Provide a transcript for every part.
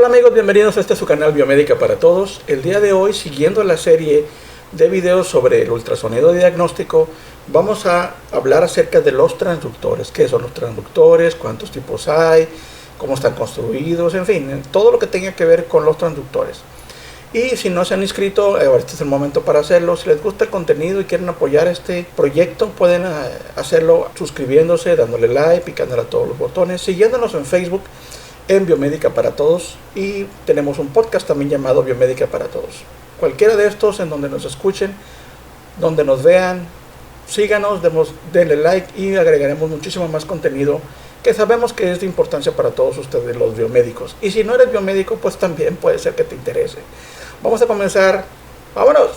Hola amigos, bienvenidos a su canal Biomédica para Todos. El día de hoy, siguiendo la serie de videos sobre el ultrasonido diagnóstico, vamos a hablar acerca de los transductores. ¿Qué son los transductores? ¿Cuántos tipos hay? ¿Cómo están construidos? En fin, todo lo que tenga que ver con los transductores. Y si no se han inscrito, este es el momento para hacerlo. Si les gusta el contenido y quieren apoyar este proyecto, pueden hacerlo suscribiéndose, dándole like, picándole a todos los botones, siguiéndonos en Facebook en Biomédica para Todos, y tenemos un podcast también llamado Biomédica para Todos. Cualquiera de estos, en donde nos escuchen, donde nos vean, síganos, denle like y agregaremos muchísimo más contenido que sabemos que es de importancia para todos ustedes los biomédicos. Y si no eres biomédico, pues también puede ser que te interese. Vamos a comenzar. ¡Vámonos!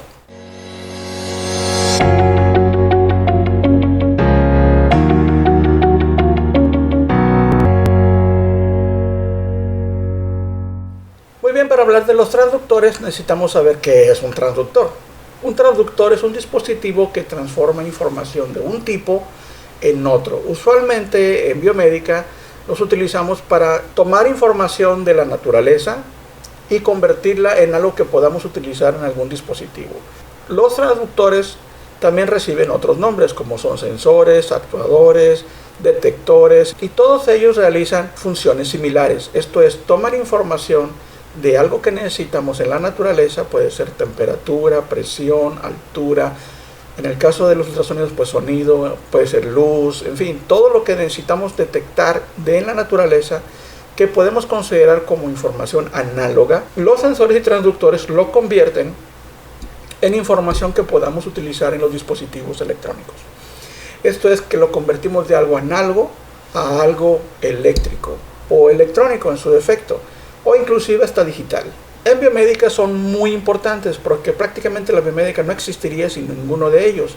Muy bien, para hablar de los transductores necesitamos saber qué es un transductor. Un transductor es un dispositivo que transforma información de un tipo en otro. Usualmente en biomédica los utilizamos para tomar información de la naturaleza y convertirla en algo que podamos utilizar en algún dispositivo. Los transductores también reciben otros nombres, como son sensores, actuadores, detectores, y todos ellos realizan funciones similares. Esto es, tomar información de algo que necesitamos en la naturaleza, puede ser temperatura, presión, altura. En el caso de los ultrasonidos, pues sonido, puede ser luz, en fin, todo lo que necesitamos detectar de la naturaleza que podemos considerar como información análoga. Los sensores y transductores lo convierten en información que podamos utilizar en los dispositivos electrónicos. Esto es, que lo convertimos de algo análogo a algo eléctrico o electrónico en su defecto, o inclusive hasta digital. En biomédica son muy importantes porque prácticamente la biomédica no existiría sin ninguno de ellos.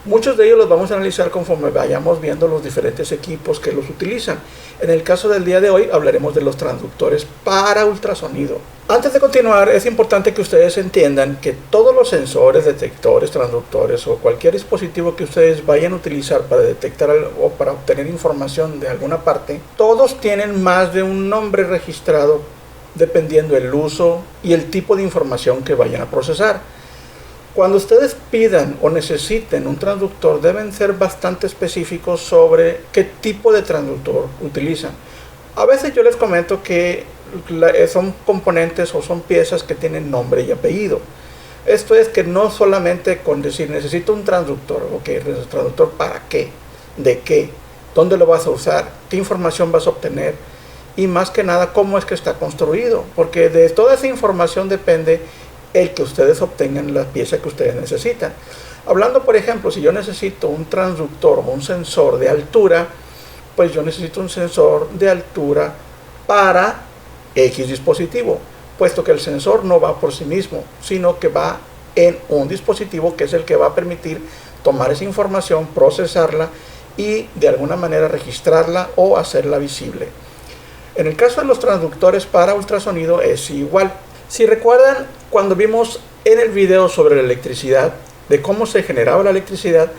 Muchos de ellos los vamos a analizar conforme vayamos viendo los diferentes equipos que los utilizan. En el caso del día de hoy hablaremos de los transductores para ultrasonido. Antes de continuar, es importante que ustedes entiendan que todos los sensores, detectores, transductores o cualquier dispositivo que ustedes vayan a utilizar para detectar o para obtener información de alguna parte, todos tienen más de un nombre registrado dependiendo del uso y el tipo de información que vayan a procesar. Cuando ustedes pidan o necesiten un transductor, deben ser bastante específicos sobre qué tipo de transductor utilizan. A veces yo les comento que son componentes o son piezas que tienen nombre y apellido. Esto es, que no solamente con decir necesito un transductor, ok, transductor para qué, de qué, dónde lo vas a usar, qué información vas a obtener, y más que nada cómo es que está construido, porque de toda esa información depende el que ustedes obtengan la pieza que ustedes necesitan. Hablando, por ejemplo, si yo necesito un transductor o un sensor de altura, pues yo necesito un sensor de altura para X dispositivo, puesto que el sensor no va por sí mismo, sino que va en un dispositivo que es el que va a permitir tomar esa información, procesarla y de alguna manera registrarla o hacerla visible. En el caso de los transductores para ultrasonido es igual. Si recuerdan, cuando vimos en el video sobre la electricidad, de cómo se generaba la electricidad,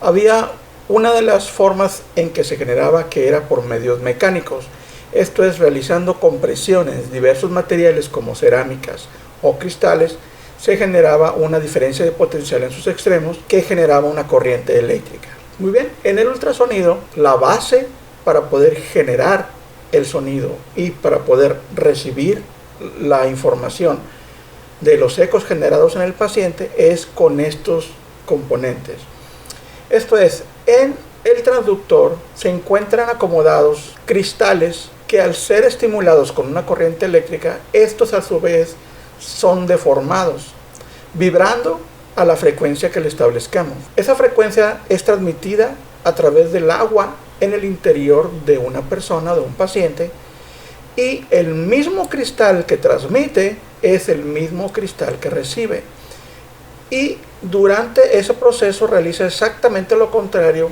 había una de las formas en que se generaba, que era por medios mecánicos. Esto es, realizando compresiones de diversos materiales como cerámicas o cristales, se generaba una diferencia de potencial en sus extremos que generaba una corriente eléctrica. Muy bien, en el ultrasonido, la base para poder generar el sonido y para poder recibir la información de los ecos generados en el paciente es con estos componentes. Esto es, en el transductor se encuentran acomodados cristales que, al ser estimulados con una corriente eléctrica, estos a su vez son deformados, vibrando a la frecuencia que le establezcamos. Esa frecuencia es transmitida a través del agua en el interior de una persona, de un paciente, y el mismo cristal que transmite es el mismo cristal que recibe. Y durante ese proceso realiza exactamente lo contrario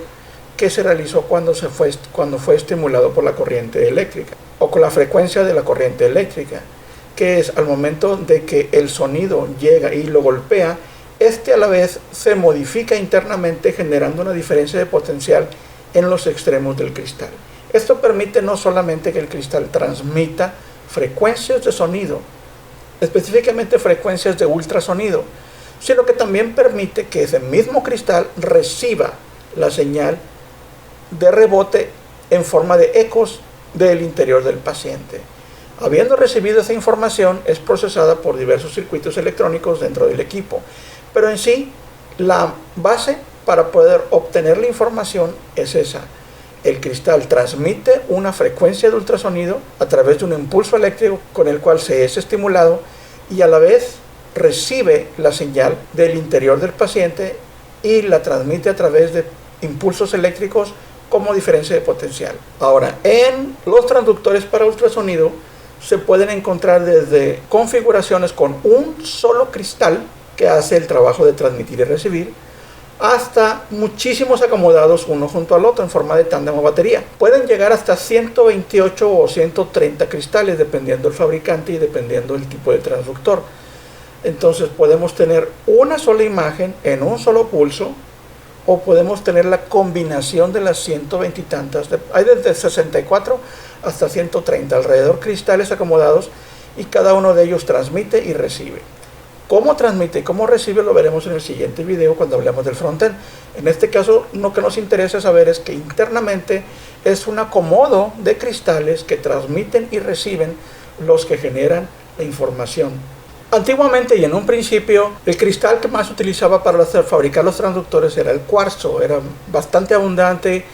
que se realizó cuando fue estimulado por la corriente eléctrica o con la frecuencia de la corriente eléctrica, que es, al momento de que el sonido llega y lo golpea, este a la vez se modifica internamente, generando una diferencia de potencial en los extremos del cristal. Esto permite no solamente que el cristal transmita frecuencias de sonido, específicamente frecuencias de ultrasonido, sino que también permite que ese mismo cristal reciba la señal de rebote en forma de ecos del interior del paciente. Habiendo recibido esa información, es procesada por diversos circuitos electrónicos dentro del equipo, pero en sí la base para poder obtener la información es esa. El cristal transmite una frecuencia de ultrasonido a través de un impulso eléctrico con el cual se es estimulado y a la vez recibe la señal del interior del paciente y la transmite a través de impulsos eléctricos como diferencia de potencial. Ahora, en los transductores para ultrasonido se pueden encontrar desde configuraciones con un solo cristal que hace el trabajo de transmitir y recibir, hasta muchísimos acomodados uno junto al otro en forma de tándem o batería. Pueden llegar hasta 128 o 130 cristales dependiendo del fabricante y dependiendo del tipo de transductor. Entonces podemos tener una sola imagen en un solo pulso, o podemos tener la combinación de las 120 y tantas. Hay desde 64 hasta 130 alrededor cristales acomodados, y cada uno de ellos transmite y recibe. Cómo transmite y cómo recibe lo veremos en el siguiente video cuando hablemos del frontend. En este caso, lo que nos interesa saber es que internamente es un acomodo de cristales que transmiten y reciben los que generan la información. Antiguamente y en un principio, el cristal que más se utilizaba para fabricar los transductores era el cuarzo. Era bastante abundante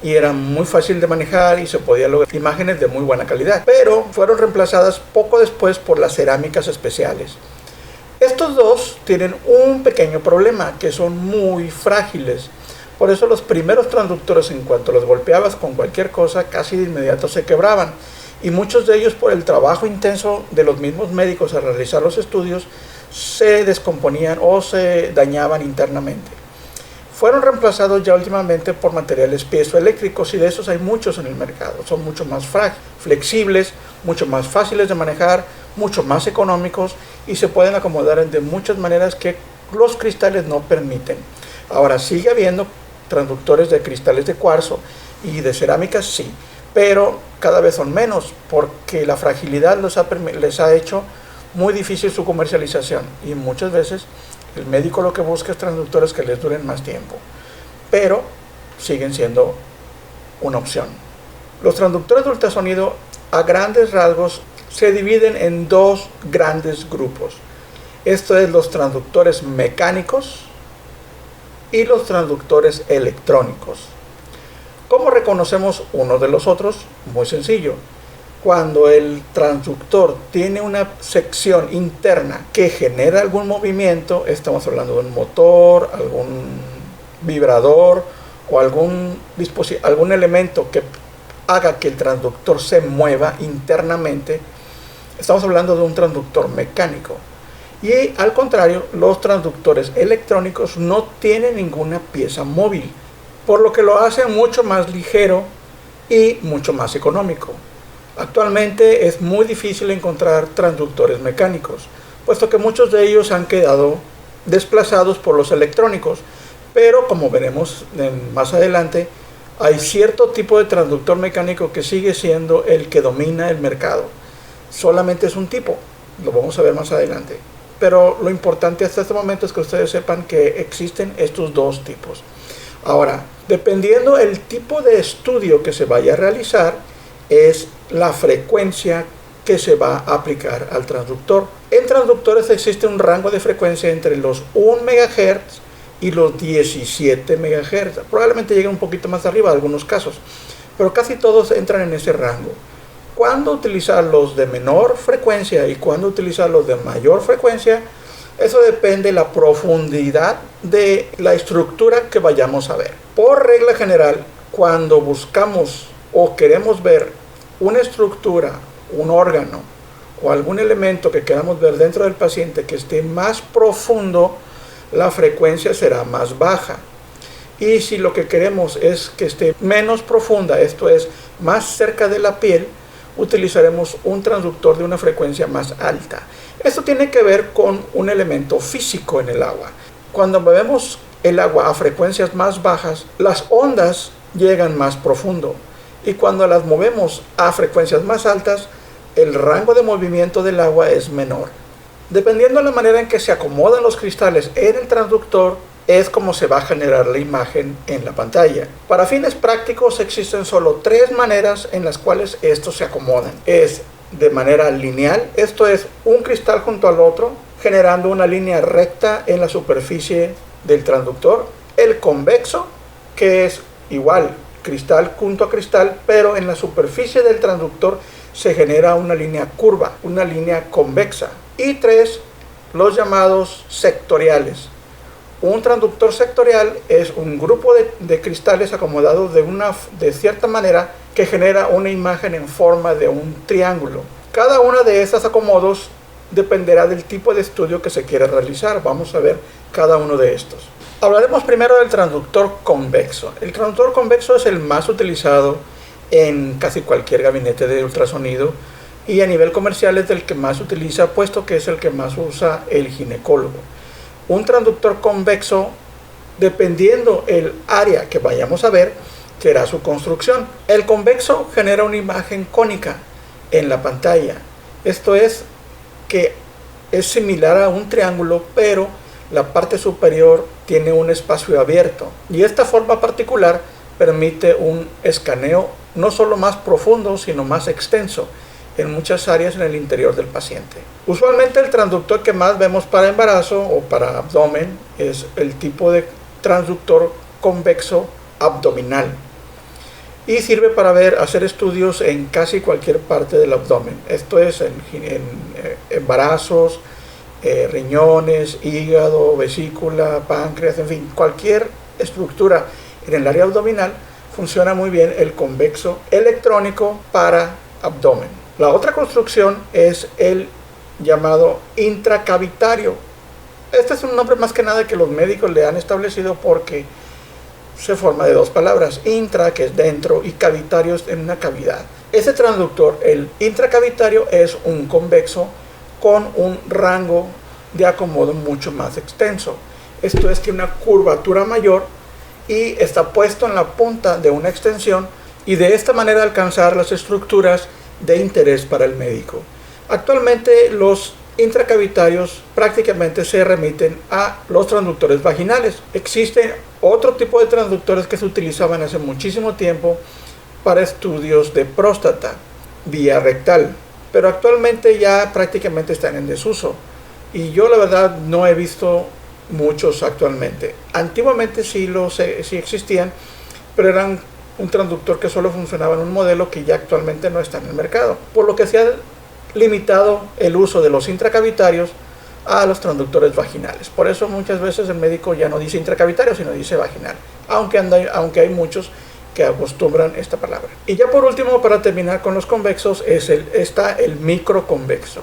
y era muy fácil de manejar y se podía lograr imágenes de muy buena calidad. Pero fueron reemplazadas poco después por las cerámicas especiales. Estos dos tienen un pequeño problema, que son muy frágiles. Por eso los primeros transductores, en cuanto los golpeabas con cualquier cosa, casi de inmediato se quebraban. Y muchos de ellos, por el trabajo intenso de los mismos médicos al realizar los estudios, se descomponían o se dañaban internamente. Fueron reemplazados ya últimamente por materiales piezoeléctricos, y de esos hay muchos en el mercado. Son mucho más flexibles, mucho más fáciles de manejar, mucho más económicos, y se pueden acomodar de muchas maneras que los cristales no permiten. Ahora, sigue habiendo transductores de cristales de cuarzo y de cerámicas, sí, pero cada vez son menos porque la fragilidad les ha hecho muy difícil su comercialización, y muchas veces el médico lo que busca es transductores que les duren más tiempo, pero siguen siendo una opción. Los transductores de ultrasonido, a grandes rasgos, se dividen en dos grandes grupos. Esto es los transductores mecánicos y los transductores electrónicos. ¿Cómo reconocemos uno de los otros? Muy sencillo. Cuando el transductor tiene una sección interna que genera algún movimiento, estamos hablando de un motor, algún vibrador o algún elemento que haga que el transductor se mueva internamente, estamos hablando de un transductor mecánico. Y al contrario, los transductores electrónicos no tienen ninguna pieza móvil, por lo que lo hacen mucho más ligero y mucho más económico. Actualmente es muy difícil encontrar transductores mecánicos, puesto que muchos de ellos han quedado desplazados por los electrónicos, pero como veremos más adelante, hay cierto tipo de transductor mecánico que sigue siendo el que domina el mercado. Solamente es un tipo, lo vamos a ver más adelante, pero lo importante hasta este momento es que ustedes sepan que existen estos dos tipos. Ahora, dependiendo el tipo de estudio que se vaya a realizar, es la frecuencia que se va a aplicar al transductor. En transductores existe un rango de frecuencia entre los 1 MHz y los 17 MHz. Probablemente lleguen un poquito más arriba en algunos casos, pero casi todos entran en ese rango. Cuándo utilizar los de menor frecuencia y cuándo utilizar los de mayor frecuencia, eso depende de la profundidad de la estructura que vayamos a ver. Por regla general, cuando buscamos o queremos ver una estructura, un órgano o algún elemento que queramos ver dentro del paciente que esté más profundo, la frecuencia será más baja. Y si lo que queremos es que esté menos profunda, esto es, más cerca de la piel, utilizaremos un transductor de una frecuencia más alta. Esto tiene que ver con un elemento físico en el agua. Cuando bebemos el agua a frecuencias más bajas, las ondas llegan más profundo. Y cuando las movemos a frecuencias más altas, el rango de movimiento del agua es menor. Dependiendo de la manera en que se acomodan los cristales en el transductor, es como se va a generar la imagen en la pantalla. Para fines prácticos existen solo tres maneras en las cuales estos se acomodan. Es de manera lineal, esto es un cristal junto al otro, generando una línea recta en la superficie del transductor. El convexo, que es igual cristal junto a cristal, pero en la superficie del transductor se genera una línea curva, una línea convexa. Y tres, los llamados sectoriales. Un transductor sectorial es un grupo de cristales acomodados de cierta manera que genera una imagen en forma de un triángulo. Cada una de estos acomodos dependerá del tipo de estudio que se quiera realizar. Vamos a ver cada uno de estos. Hablaremos primero del transductor convexo. El transductor convexo es el más utilizado en casi cualquier gabinete de ultrasonido y a nivel comercial es el que más se utiliza, puesto que es el que más usa el ginecólogo. Un transductor convexo, dependiendo el área que vayamos a ver, será su construcción. El convexo genera una imagen cónica en la pantalla. Esto es que es similar a un triángulo, pero la parte superior tiene un espacio abierto. Y esta forma particular permite un escaneo no solo más profundo, sino más extenso en muchas áreas en el interior del paciente. Usualmente el transductor que más vemos para embarazo o para abdomen es el tipo de transductor convexo abdominal y sirve para hacer estudios en casi cualquier parte del abdomen. Esto es en embarazos, riñones, hígado, vesícula, páncreas, en fin, cualquier estructura en el área abdominal funciona muy bien el convexo electrónico para abdomen. La otra construcción es el llamado intracavitario. Este es un nombre más que nada que los médicos le han establecido porque se forma de dos palabras, intra, que es dentro, y cavitario es en una cavidad. Ese transductor, el intracavitario, es un convexo con un rango de acomodo mucho más extenso. Esto es que una curvatura mayor y está puesto en la punta de una extensión y de esta manera alcanzar las estructuras de interés para el médico. Actualmente los intracavitarios prácticamente se remiten a los transductores vaginales. Existe otro tipo de transductores que se utilizaban hace muchísimo tiempo para estudios de próstata vía rectal, pero actualmente ya prácticamente están en desuso y yo la verdad no he visto muchos actualmente. Antiguamente sí existían, pero eran un transductor que solo funcionaba en un modelo que ya actualmente no está en el mercado, por lo que se ha limitado el uso de los intracavitarios a los transductores vaginales. Por eso muchas veces el médico ya no dice intracavitario, sino dice vaginal, aunque hay muchos que acostumbran esta palabra. Y ya por último, para terminar con los convexos, está el microconvexo.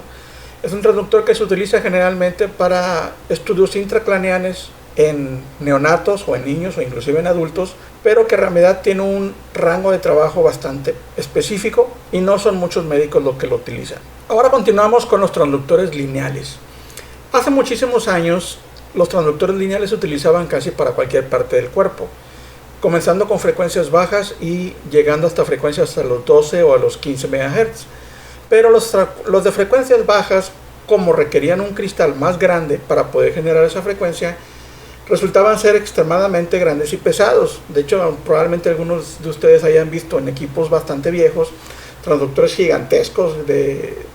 Es un transductor que se utiliza generalmente para estudios intracraneales en neonatos o en niños o inclusive en adultos, pero que en realidad tiene un rango de trabajo bastante específico y no son muchos médicos los que lo utilizan. Ahora continuamos con los transductores lineales. Hace muchísimos años los transductores lineales se utilizaban casi para cualquier parte del cuerpo, comenzando con frecuencias bajas y llegando hasta frecuencias a los 12 o a los 15 MHz. Pero los de frecuencias bajas, como requerían un cristal más grande para poder generar esa frecuencia, resultaban ser extremadamente grandes y pesados. De hecho, probablemente algunos de ustedes hayan visto en equipos bastante viejos transductores gigantescos de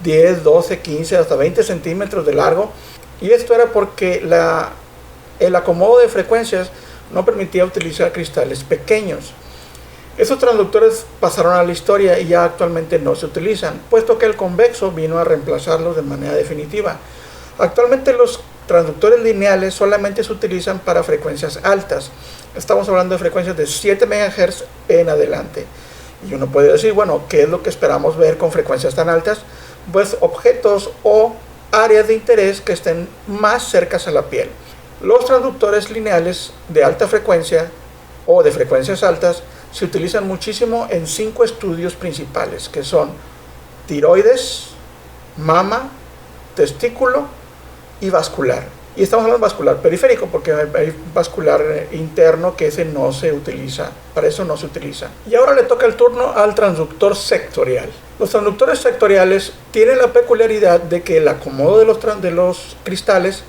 10, 12, 15, hasta 20 centímetros de largo. Y esto era porque el acomodo de frecuencias no permitía utilizar cristales pequeños. Esos transductores pasaron a la historia y ya actualmente no se utilizan, puesto que el convexo vino a reemplazarlos de manera definitiva. Actualmente los transductores lineales solamente se utilizan para frecuencias altas. Estamos hablando de frecuencias de 7 MHz en adelante. Y uno puede decir, bueno, ¿qué es lo que esperamos ver con frecuencias tan altas? Pues objetos o áreas de interés que estén más cercas a la piel. Los transductores lineales de alta frecuencia o de frecuencias altas se utilizan muchísimo en 5 estudios principales, que son tiroides, mama, testículo y vascular. Y estamos hablando de vascular periférico porque hay vascular interno que ese no se utiliza, para eso no se utiliza. Y ahora le toca el turno al transductor sectorial. Los transductores sectoriales tienen la peculiaridad de que el acomodo de los cristales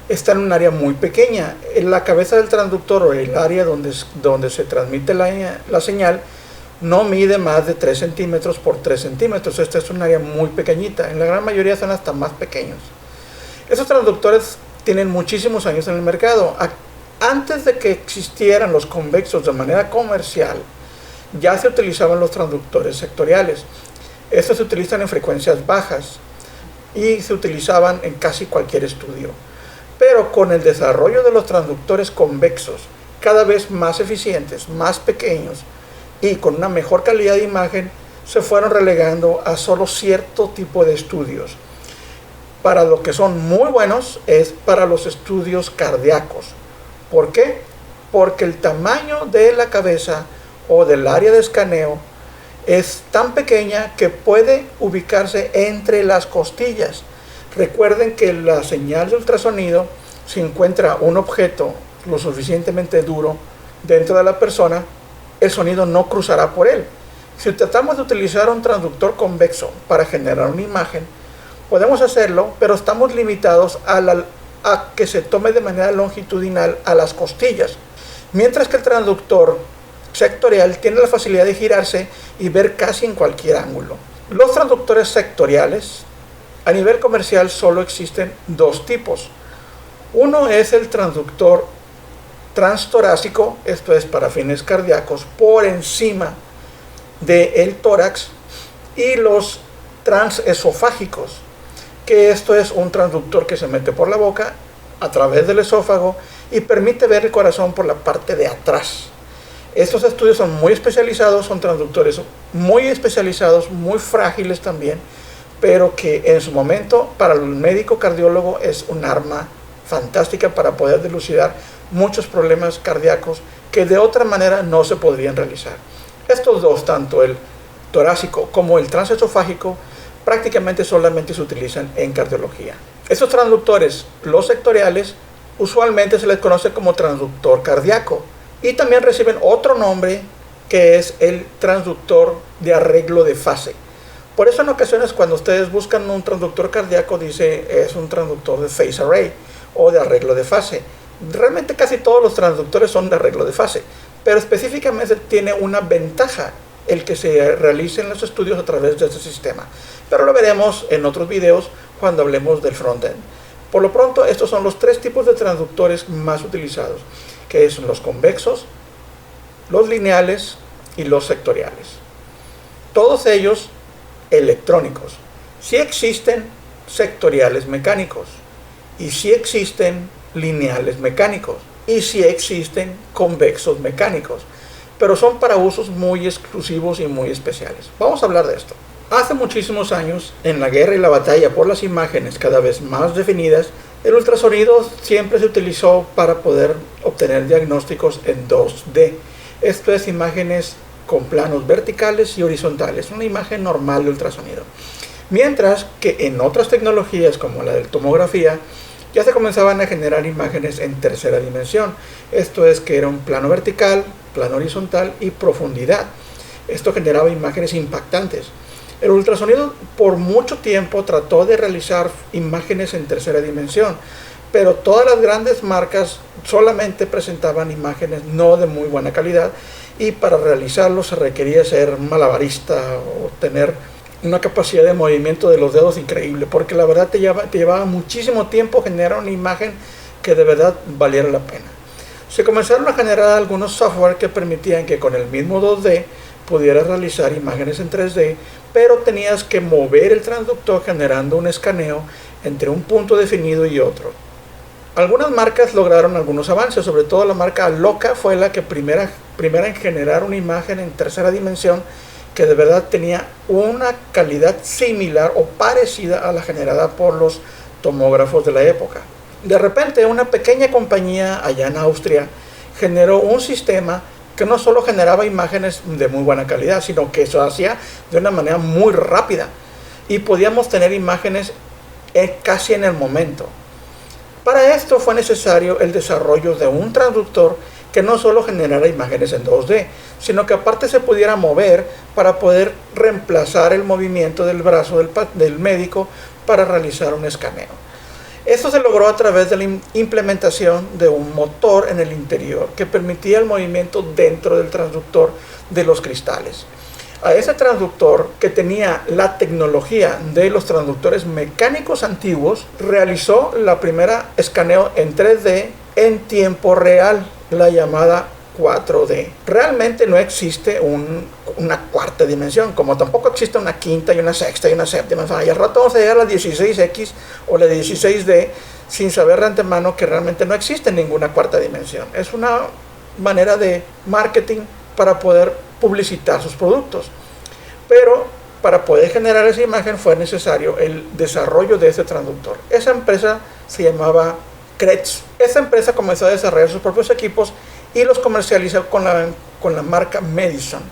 está en un área muy pequeña. En la cabeza del transductor o el área donde se transmite la señal no mide más de 3 centímetros por 3 centímetros. Esta es un área muy pequeñita. En la gran mayoría son hasta más pequeños. Estos transductores tienen muchísimos años en el mercado. Antes de que existieran los convexos de manera comercial, ya se utilizaban los transductores sectoriales. Estos se utilizan en frecuencias bajas y se utilizaban en casi cualquier estudio. Pero con el desarrollo de los transductores convexos, cada vez más eficientes, más pequeños y con una mejor calidad de imagen, se fueron relegando a solo cierto tipo de estudios. Para lo que son muy buenos es para los estudios cardíacos. ¿Por qué? Porque el tamaño de la cabeza o del área de escaneo es tan pequeña que puede ubicarse entre las costillas. Recuerden que la señal de ultrasonido, si encuentra un objeto lo suficientemente duro dentro de la persona, el sonido no cruzará por él. Si tratamos de utilizar un transductor convexo para generar una imagen, podemos hacerlo, pero estamos limitados a que se tome de manera longitudinal a las costillas, mientras que el transductor sectorial tiene la facilidad de girarse y ver casi en cualquier ángulo. Los transductores sectoriales a nivel comercial solo existen dos tipos. Uno es el transductor transtorácico, esto es para fines cardíacos, por encima del tórax, y los transesofágicos, que esto es un transductor que se mete por la boca a través del esófago y permite ver el corazón por la parte de atrás. Estos estudios son muy especializados, son transductores muy especializados, muy frágiles también, pero que en su momento para el médico cardiólogo es un arma fantástica para poder dilucidar muchos problemas cardíacos que de otra manera no se podrían realizar. Estos dos, tanto el torácico como el transesofágico, prácticamente solamente se utilizan en cardiología. Estos transductores, los sectoriales, usualmente se les conoce como transductor cardíaco y también reciben otro nombre que es el transductor de arreglo de fase. Por eso en ocasiones cuando ustedes buscan un transductor cardíaco dice es un transductor de phase array o de arreglo de fase. Realmente casi todos los transductores son de arreglo de fase, pero específicamente tiene una ventaja el que se realicen los estudios a través de este sistema. Pero lo veremos en otros videos cuando hablemos del frontend. Por lo pronto, estos son los tres tipos de transductores más utilizados, que son los convexos, los lineales y los sectoriales. Todos ellos electrónicos. Sí existen sectoriales mecánicos y sí existen lineales mecánicos y sí existen convexos mecánicos, pero son para usos muy exclusivos y muy especiales. Vamos a hablar de esto. Hace muchísimos años, en la guerra y la batalla por las imágenes cada vez más definidas, el ultrasonido siempre se utilizó para poder obtener diagnósticos en 2D. Esto es imágenes con planos verticales y horizontales, una imagen normal de ultrasonido. Mientras que en otras tecnologías como la de tomografía, ya se comenzaban a generar imágenes en tercera dimensión. Esto es que era un plano vertical, plano horizontal y profundidad. Esto generaba imágenes impactantes. El ultrasonido por mucho tiempo trató de realizar imágenes en tercera dimensión, pero todas las grandes marcas solamente presentaban imágenes no de muy buena calidad y para realizarlo se requería ser malabarista o tener una capacidad de movimiento de los dedos increíble, porque la verdad te llevaba muchísimo tiempo generar una imagen que de verdad valiera la pena. Se comenzaron a generar algunos software que permitían que con el mismo 2D pudieras realizar imágenes en 3D, pero tenías que mover el transductor generando un escaneo entre un punto definido y otro. Algunas marcas lograron algunos avances, sobre todo la marca Loca fue la que primera en generar una imagen en tercera dimensión que de verdad tenía una calidad similar o parecida a la generada por los tomógrafos de la época. De repente una pequeña compañía allá en Austria generó un sistema que no solo generaba imágenes de muy buena calidad, sino que eso hacía de una manera muy rápida y podíamos tener imágenes casi en el momento. Para esto fue necesario el desarrollo de un transductor que no solo generara imágenes en 2D, sino que aparte se pudiera mover para poder reemplazar el movimiento del brazo del médico para realizar un escaneo. Esto se logró a través de la implementación de un motor en el interior que permitía el movimiento dentro del transductor de los cristales. A ese transductor, que tenía la tecnología de los transductores mecánicos antiguos, realizó la primera escaneo en 3D en tiempo real, la llamada 4D. Realmente no existe una cuarta dimensión, como tampoco existe una quinta y una sexta y una séptima. Y al rato vamos a llegar a la 16X o la 16D sin saber de antemano que realmente no existe ninguna cuarta dimensión. Es una manera de marketing para poder publicitar sus productos. Pero para poder generar esa imagen fue necesario el desarrollo de ese transductor. Esa empresa se llamaba Kretz. Esa empresa comenzó a desarrollar sus propios equipos y los comercializó con la marca Madison.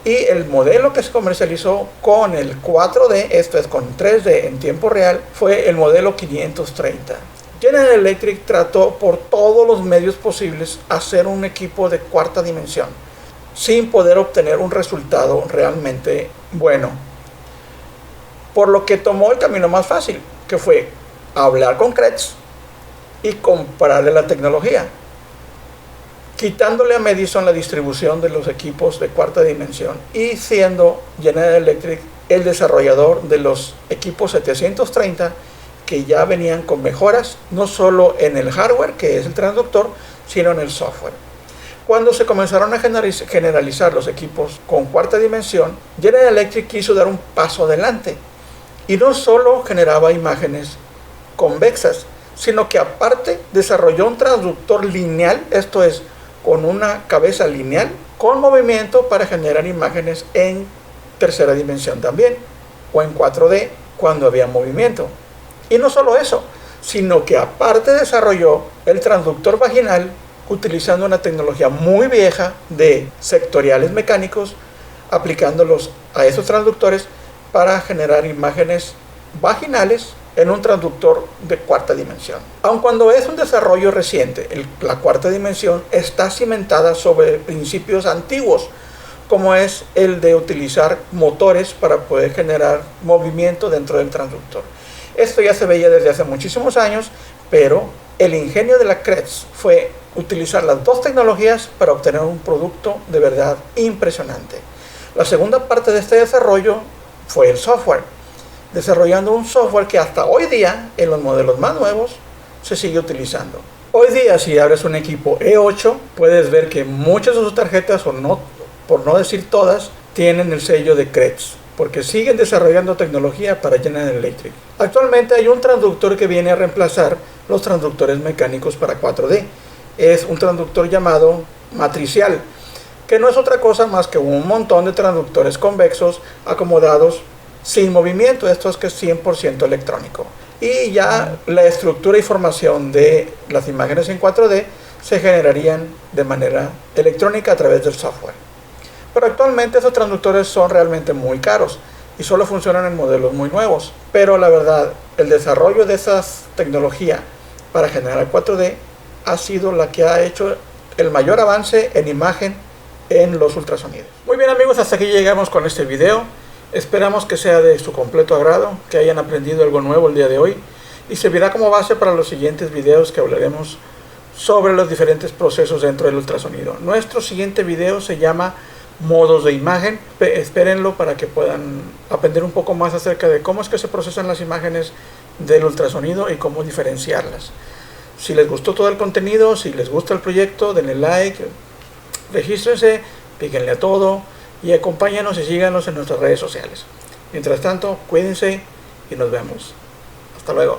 Y el modelo que se comercializó con el 4D, esto es con 3D en tiempo real, fue el modelo 530. General Electric trató por todos los medios posibles hacer un equipo de cuarta dimensión, sin poder obtener un resultado realmente bueno. Por lo que tomó el camino más fácil, que fue hablar con Kretz y comprarle la tecnología, quitándole a Madison la distribución de los equipos de cuarta dimensión y siendo General Electric el desarrollador de los equipos 730 que ya venían con mejoras, no solo en el hardware, que es el transductor, sino en el software. Cuando se comenzaron a generalizar los equipos con cuarta dimensión, General Electric quiso dar un paso adelante y no solo generaba imágenes convexas, sino que aparte desarrolló un transductor lineal, esto es, con una cabeza lineal, con movimiento para generar imágenes en tercera dimensión también, o en 4D cuando había movimiento. Y no solo eso, sino que aparte desarrolló el transductor vaginal utilizando una tecnología muy vieja de sectoriales mecánicos, aplicándolos a esos transductores para generar imágenes vaginales en un transductor de cuarta dimensión. Aun cuando es un desarrollo reciente, la cuarta dimensión está cimentada sobre principios antiguos, como es el de utilizar motores para poder generar movimiento dentro del transductor. Esto ya se veía desde hace muchísimos años, pero el ingenio de la Kretz fue utilizar las dos tecnologías para obtener un producto de verdad impresionante. La segunda parte de este desarrollo fue el software, desarrollando un software que hasta hoy día, en los modelos más nuevos, se sigue utilizando. Hoy día, si abres un equipo E8, puedes ver que muchas de sus tarjetas, por no decir todas, tienen el sello de Kretz, porque siguen desarrollando tecnología para General Electric. Actualmente hay un transductor que viene a reemplazar los transductores mecánicos para 4D. Es un transductor llamado matricial, que no es otra cosa más que un montón de transductores convexos acomodados sin movimiento. Esto es que es 100% electrónico. Y ya la estructura y formación de las imágenes en 4D se generarían de manera electrónica a través del software. Pero actualmente esos transductores son realmente muy caros y solo funcionan en modelos muy nuevos. Pero la verdad, el desarrollo de esa tecnología para generar 4D ha sido la que ha hecho el mayor avance en imagen en los ultrasonidos. Muy bien amigos, hasta aquí llegamos con este video. Esperamos que sea de su completo agrado, que hayan aprendido algo nuevo el día de hoy y servirá como base para los siguientes videos que hablaremos sobre los diferentes procesos dentro del ultrasonido. Nuestro siguiente video se llama modos de imagen. Espérenlo para que puedan aprender un poco más acerca de cómo es que se procesan las imágenes del ultrasonido y cómo diferenciarlas. Si les gustó todo el contenido, si les gusta el proyecto, denle like, regístrense, píquenle a todo y acompáñanos y síganos en nuestras redes sociales. Mientras tanto, cuídense y nos vemos. Hasta luego.